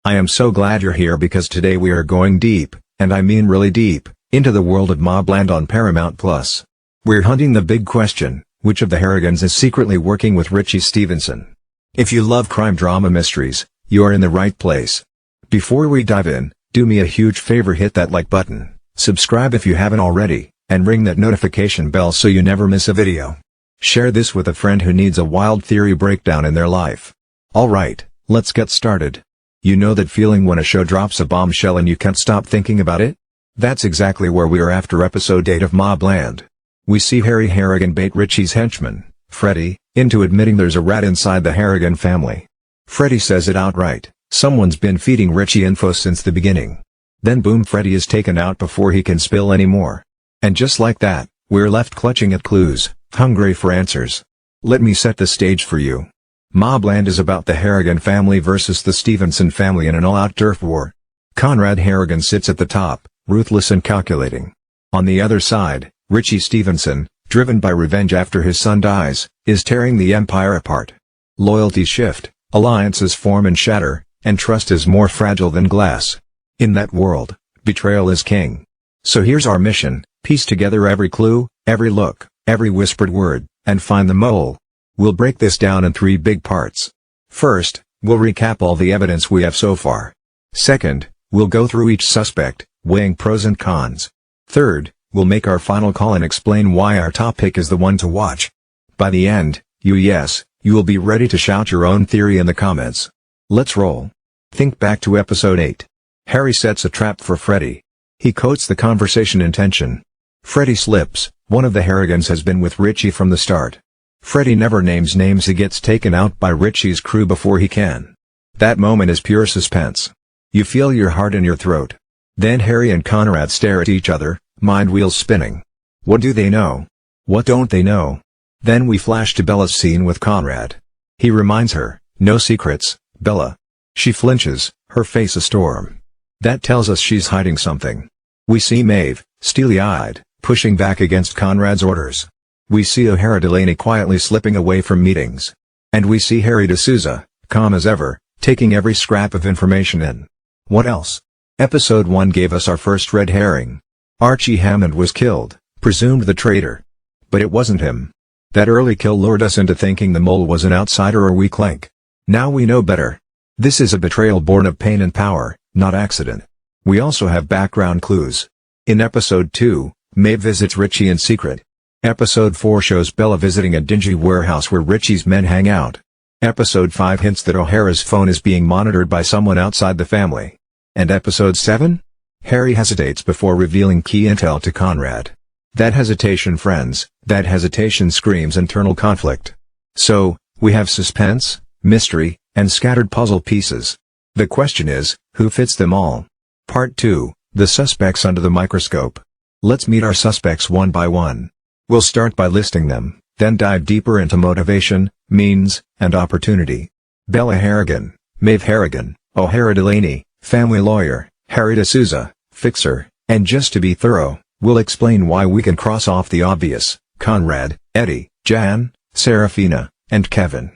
I am so glad you're here because today we are going deep, and I mean really deep, into the world of MobLand on Paramount+. We're hunting the big question, which of the Harrigans is secretly working with Richie Stevenson? If you love crime drama mysteries, you are in the right place. Before we dive in, do me a huge favor, hit that like button, subscribe if you haven't already, and ring that notification bell so you never miss a video. Share this with a friend who needs a wild theory breakdown in their life. Alright, let's get started. You know that feeling when a show drops a bombshell and you can't stop thinking about it? That's exactly where we are after episode 8 of MobLand. We see Harrigan bait Richie's henchman, Freddie, into admitting there's a rat inside the Harrigan family. Freddie says it outright, someone's been feeding Richie info since the beginning. Then boom, Freddie is taken out before he can spill any more. And just like that, we're left clutching at clues, hungry for answers. Let me set the stage for you. MobLand is about the Harrigan family versus the Stevenson family in an all-out turf war. Conrad Harrigan sits at the top, ruthless and calculating. On the other side, Richie Stevenson, driven by revenge after his son dies, is tearing the empire apart. Loyalties shift, alliances form and shatter, and trust is more fragile than glass. In that world, betrayal is king. So here's our mission: piece together every clue, every look, every whispered word, and find the mole. We'll break this down in 3 big parts. First, we'll recap all the evidence we have so far. Second, we'll go through each suspect, weighing pros and cons. Third, we'll make our final call and explain why our top pick is the one to watch. By the end, you will be ready to shout your own theory in the comments. Let's roll. Think back to episode 8. Harry sets a trap for Freddie. He coats the conversation in tension. Freddie slips. One of the Harrigans has been with Richie from the start. Freddie never names names. He gets taken out by Richie's crew before he can. That moment is pure suspense. You feel your heart in your throat. Then Harry and Conrad stare at each other, mind wheels spinning. What do they know? What don't they know? Then we flash to Bella's scene with Conrad. He reminds her, no secrets, Bella. She flinches, her face a storm. That tells us she's hiding something. We see Maeve, steely-eyed, pushing back against Conrad's orders. We see Delaney quietly slipping away from meetings. And we see Harry D'Souza, calm as ever, taking every scrap of information in. What else? Episode 1 gave us our first red herring. Archie Hammond was killed, presumed the traitor. But it wasn't him. That early kill lured us into thinking the mole was an outsider or weak link. Now we know better. This is a betrayal born of pain and power, not accident. We also have background clues. In episode 2, Maeve visits Richie in secret. Episode 4 shows Bella visiting a dingy warehouse where Richie's men hang out. Episode 5 hints that O'Hara's phone is being monitored by someone outside the family. And episode 7? Harry hesitates before revealing key intel to Conrad. That hesitation, friends, that hesitation screams internal conflict. So, we have suspense, mystery, and scattered puzzle pieces. The question is, who fits them all? Part 2, the suspects under the microscope. Let's meet our suspects one by one. We'll start by listing them, then dive deeper into motivation, means, and opportunity. Bella Harrigan, Maeve Harrigan, O'Hara Delaney, family lawyer, Harry D'Souza, fixer, and just to be thorough, we'll explain why we can cross off the obvious: Conrad, Eddie, Jan, Serafina, and Kevin.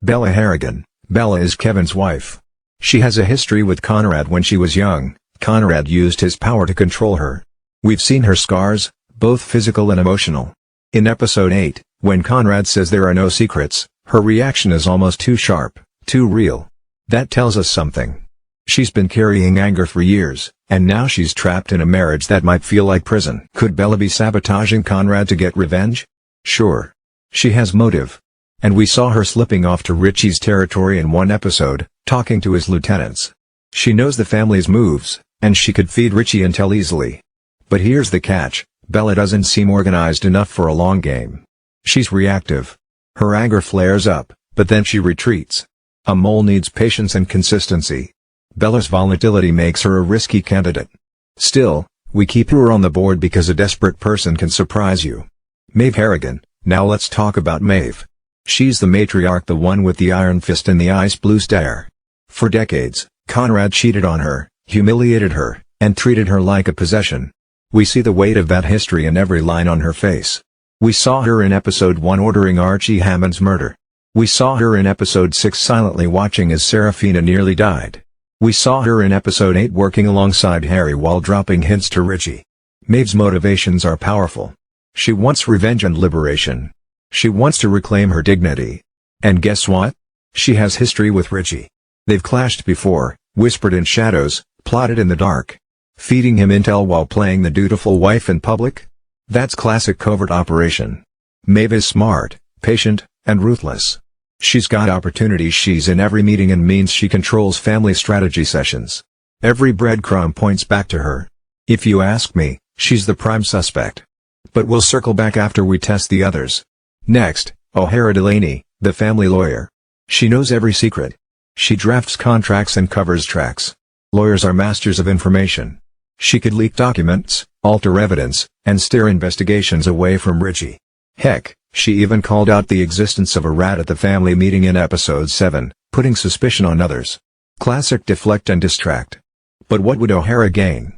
Bella Harrigan. Bella is Kevin's wife. She has a history with Conrad. When she was young, Conrad used his power to control her. We've seen her scars, both physical and emotional. In episode 8, when Conrad says there are no secrets, her reaction is almost too sharp, too real. That tells us something. She's been carrying anger for years, and now she's trapped in a marriage that might feel like prison. Could Bella be sabotaging Conrad to get revenge? Sure. She has motive. And we saw her slipping off to Richie's territory in one episode, talking to his lieutenants. She knows the family's moves, and she could feed Richie intel easily. But here's the catch: Bella doesn't seem organized enough for a long game. She's reactive. Her anger flares up, but then she retreats. A mole needs patience and consistency. Bella's volatility makes her a risky candidate. Still, we keep her on the board because a desperate person can surprise you. Maeve Harrigan. Now let's talk about Maeve. She's the matriarch, the one with the iron fist and the ice blue stare. For decades, Conrad cheated on her, humiliated her, and treated her like a possession. We see the weight of that history in every line on her face. We saw her in episode 1 ordering Archie Hammond's murder. We saw her in episode 6 silently watching as Serafina nearly died. We saw her in episode 8 working alongside Harry while dropping hints to Richie. Maeve's motivations are powerful. She wants revenge and liberation. She wants to reclaim her dignity. And guess what? She has history with Richie. They've clashed before, whispered in shadows, plotted in the dark. Feeding him intel while playing the dutiful wife in public? That's classic covert operation. Maeve is smart, patient, and ruthless. She's got opportunities. She's in every meeting and means she controls family strategy sessions. Every breadcrumb points back to her. If you ask me, she's the prime suspect. But we'll circle back after we test the others. Next, O'Hara Delaney, the family lawyer. She knows every secret. She drafts contracts and covers tracks. Lawyers are masters of information. She could leak documents, alter evidence, and steer investigations away from Richie. Heck, she even called out the existence of a rat at the family meeting in episode 7, putting suspicion on others. Classic deflect and distract. But what would O'Hara gain?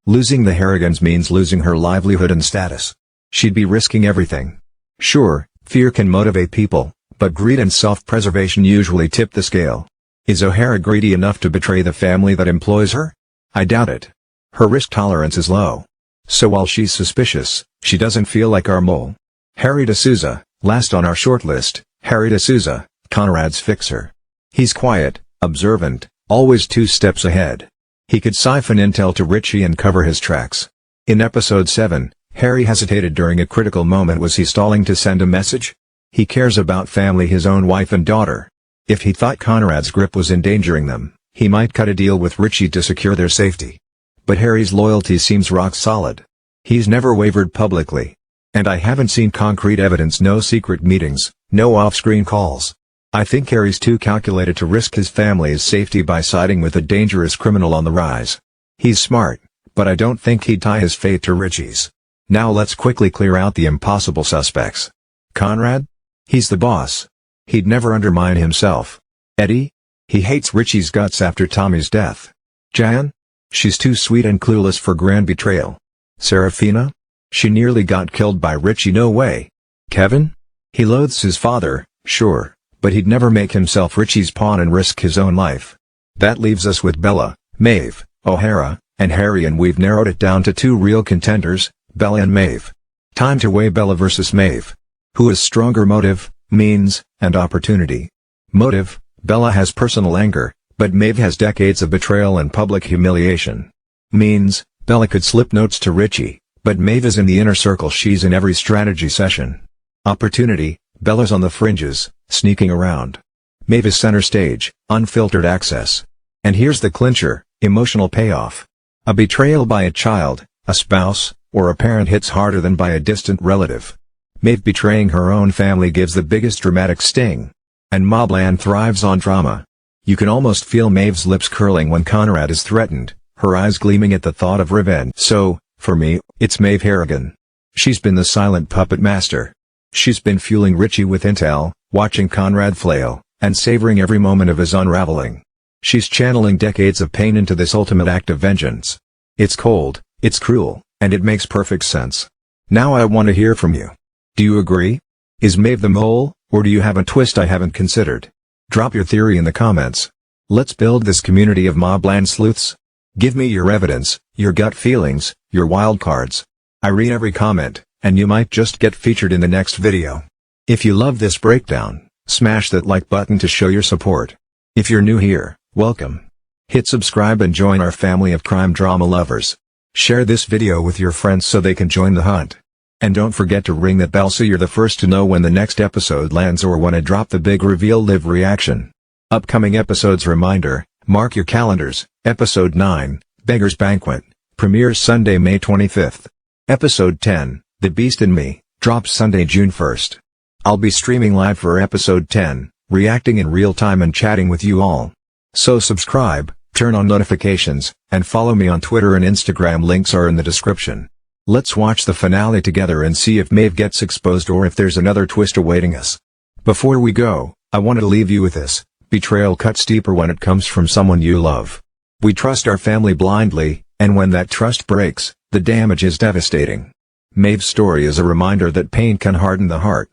Losing the Harrigans means losing her livelihood and status. She'd be risking everything. Sure, fear can motivate people, but greed and self-preservation usually tip the scale. Is O'Hara greedy enough to betray the family that employs her? I doubt it. Her risk tolerance is low. So while she's suspicious, she doesn't feel like our mole. Harry D'Souza, last on our shortlist. Harry D'Souza, Conrad's fixer. He's quiet, observant, always 2 steps ahead. He could siphon intel to Richie and cover his tracks. In episode 7, Harry hesitated during a critical moment. Was he stalling to send a message? He cares about family, his own wife and daughter. If he thought Conrad's grip was endangering them, he might cut a deal with Richie to secure their safety. But Harry's loyalty seems rock solid. He's never wavered publicly. And I haven't seen concrete evidence. No secret meetings, no off-screen calls. I think Harry's too calculated to risk his family's safety by siding with a dangerous criminal on the rise. He's smart, but I don't think he'd tie his fate to Richie's. Now let's quickly clear out the impossible suspects. Conrad? He's the boss. He'd never undermine himself. Eddie? He hates Richie's guts after Tommy's death. Jan? She's too sweet and clueless for grand betrayal. Serafina? She nearly got killed by Richie. No way. Kevin? He loathes his father, sure, but he'd never make himself Richie's pawn and risk his own life. That leaves us with Bella, Maeve, O'Hara, and Harry, and we've narrowed it down to 2 real contenders, Bella and Maeve. Time to weigh Bella versus Maeve. Who has stronger motive, means, and opportunity? Motive: Bella has personal anger, but Maeve has decades of betrayal and public humiliation. Means: Bella could slip notes to Richie, but Maeve is in the inner circle. She's in every strategy session. Opportunity: Bella's on the fringes, sneaking around. Maeve is center stage, unfiltered access. And here's the clincher: emotional payoff. A betrayal by a child, a spouse, or a parent hits harder than by a distant relative. Maeve betraying her own family gives the biggest dramatic sting. And MobLand thrives on drama. You can almost feel Maeve's lips curling when Conrad is threatened, her eyes gleaming at the thought of revenge. So, for me, it's Maeve Harrigan. She's been the silent puppet master. She's been fueling Richie with intel, watching Conrad flail, and savoring every moment of his unraveling. She's channeling decades of pain into this ultimate act of vengeance. It's cold, it's cruel, and it makes perfect sense. Now I want to hear from you. Do you agree? Is Maeve the mole, or do you have a twist I haven't considered? Drop your theory in the comments. Let's build this community of MobLand sleuths. Give me your evidence, your gut feelings, your wild cards. I read every comment, and you might just get featured in the next video. If you love this breakdown, smash that like button to show your support. If you're new here, welcome. Hit subscribe and join our family of crime drama lovers. Share this video with your friends so they can join the hunt. And don't forget to ring that bell so you're the first to know when the next episode lands or when I drop the big reveal live reaction. Upcoming episodes reminder: mark your calendars. Episode 9, Beggar's Banquet, premieres Sunday, May 25th. Episode 10, The Beast in Me, drops Sunday, June 1st. I'll be streaming live for episode 10, reacting in real time and chatting with you all. So subscribe, turn on notifications, and follow me on Twitter and Instagram. Links are in the description. Let's watch the finale together and see if Maeve gets exposed or if there's another twist awaiting us. Before we go, I wanted to leave you with this: betrayal cuts deeper when it comes from someone you love. We trust our family blindly, and when that trust breaks, the damage is devastating. Maeve's story is a reminder that pain can harden the heart.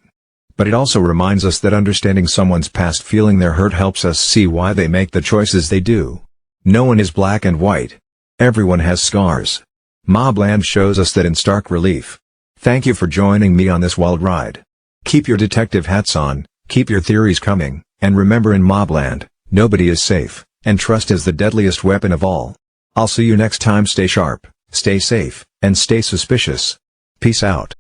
But it also reminds us that understanding someone's past, feeling their hurt, helps us see why they make the choices they do. No one is black and white. Everyone has scars. MobLand shows us that in stark relief. Thank you for joining me on this wild ride. Keep your detective hats on, keep your theories coming, and remember, in MobLand, nobody is safe, and trust is the deadliest weapon of all. I'll see you next time. Stay sharp, stay safe, and stay suspicious. Peace out.